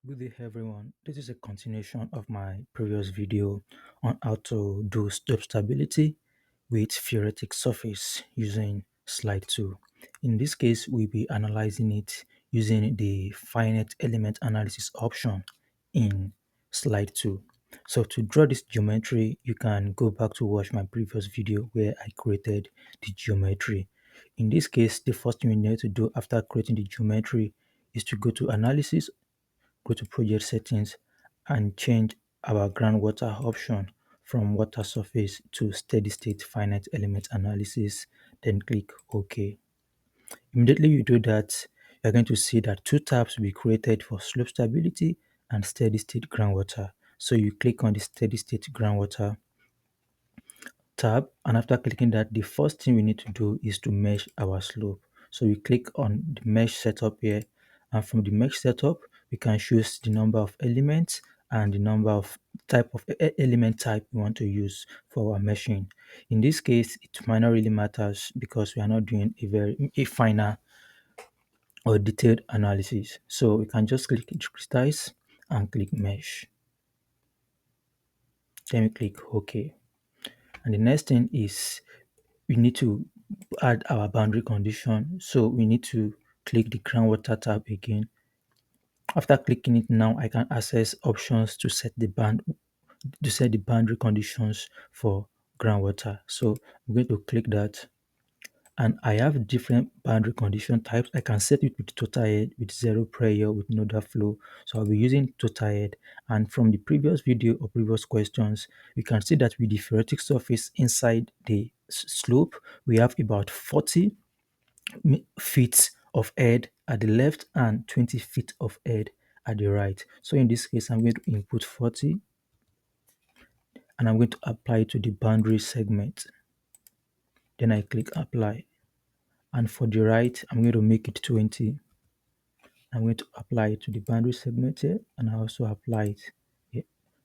Good day everyone. This is a continuation of my previous video on how to do slope stability with Phreatic Surface using slide 2. In this case, we'll be analyzing it using the Finite Element Analysis option in slide 2. So to draw this geometry, you can go back to watch my previous video where I created the geometry. In this case, the first thing we need to do after creating the geometry is to go to Analysis, go to project settings and change our groundwater option from water surface to steady state finite element analysis, then click OK. Immediately you do that, you're going to see that two tabs will be created for slope stability and steady state groundwater. So you click on the steady state groundwater tab, and after clicking that, the first thing we need to do is to mesh our slope. So we click on the mesh setup here, and from the mesh setup we can choose the number of elements and the number of type of element type we want to use for our meshing. In this case, it might not really matters because we are not doing a final or detailed analysis. So we can just click digitize and click mesh, then we click OK. And the next thing is we need to add our boundary condition. So we need to click the groundwater tab again. After clicking it now, I can access options to set the boundary conditions for groundwater. So I'm going to click that, and I have different boundary condition types. I can set it with total head, with zero pressure, with nodal flow. So I'll be using total head. And from the previous video or previous questions, we can see that with the Phreatic surface inside the slope, we have about 40 feet of head at the left and 20 feet of head at the right. So in this case, I'm going to input 40 and I'm going to apply to the boundary segment. Then I click apply. And for the right, I'm going to make it 20. I'm going to apply it to the boundary segment here, and I also apply it here.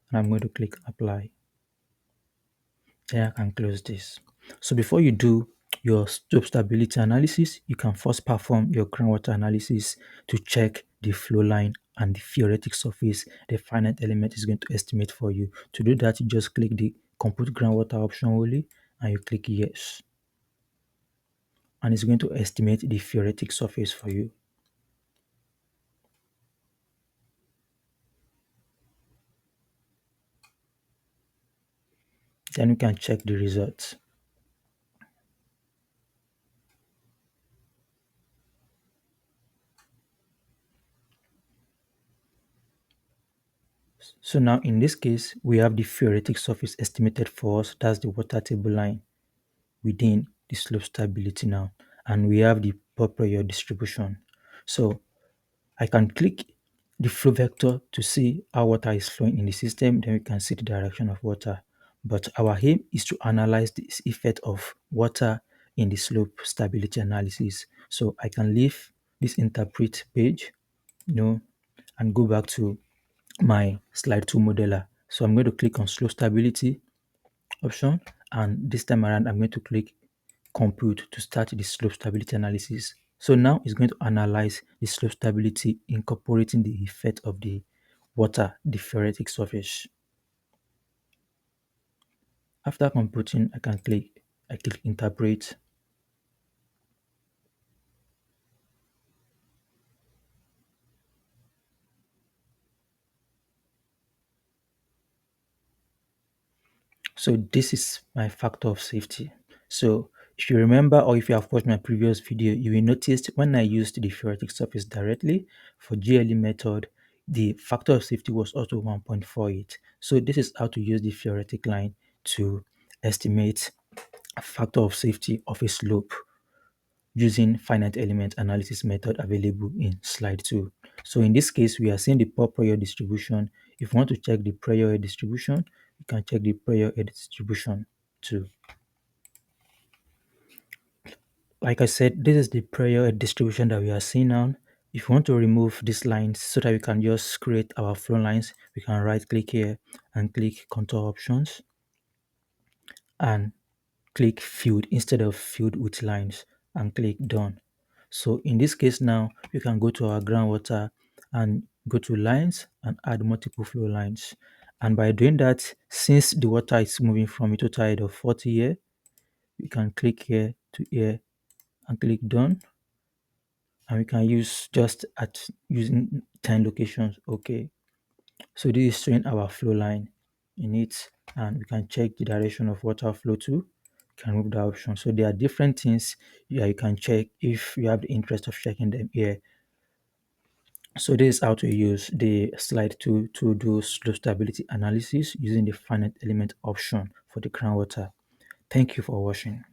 And I'm going to click apply. Then I can close this. So before you do your slope stability analysis, you can first perform your groundwater analysis to check the flow line and the theoretic surface the finite element is going to estimate for you. To do that, you just click the compute groundwater option only and you click yes. And it's going to estimate the theoretic surface for you. Then we can check the results. So now in this case, we have the theoretic surface estimated for us. That's the water table line within the slope stability now. And we have the pore pressure distribution. So I can click the flow vector to see how water is flowing in the system. Then we can see the direction of water. But our aim is to analyze the effect of water in the slope stability analysis. So I can leave this interpret page, and go back to my slide 2 modeler. So I'm going to click on slope stability option, and this time around I'm going to click compute to start the slope stability analysis. So now it's going to analyze the slope stability incorporating the effect of the water, the Phreatic surface. After computing, I click interpret. So this is my factor of safety. So if you remember, or if you have watched my previous video, you will notice when I used the Phreatic surface directly for GLE method, the factor of safety was also 1.48. So this is how to use the Phreatic line to estimate a factor of safety of a slope using finite element analysis method available in slide 2. So in this case, we are seeing the pore pressure distribution. If you want to check the pressure distribution, you can check the pressure distribution too. Like I said, this is the pressure distribution that we are seeing now. If you want to remove these lines so that we can just create our flow lines, we can right click here and click contour options and click field instead of field with lines and click done. So in this case now, we can go to our groundwater and go to lines and add multiple flow lines. And by doing that, since the water is moving from a total height of 40 here, we can click here to here and click done. And we can use just at using 10 locations. Okay. So this is showing our flow line in it, and we can check the direction of water flow to. You can move the option. So there are different things you can check if you have the interest of checking them here. So this is how to use the slide 2 to do slope stability analysis using the finite element option for the groundwater. Thank you for watching.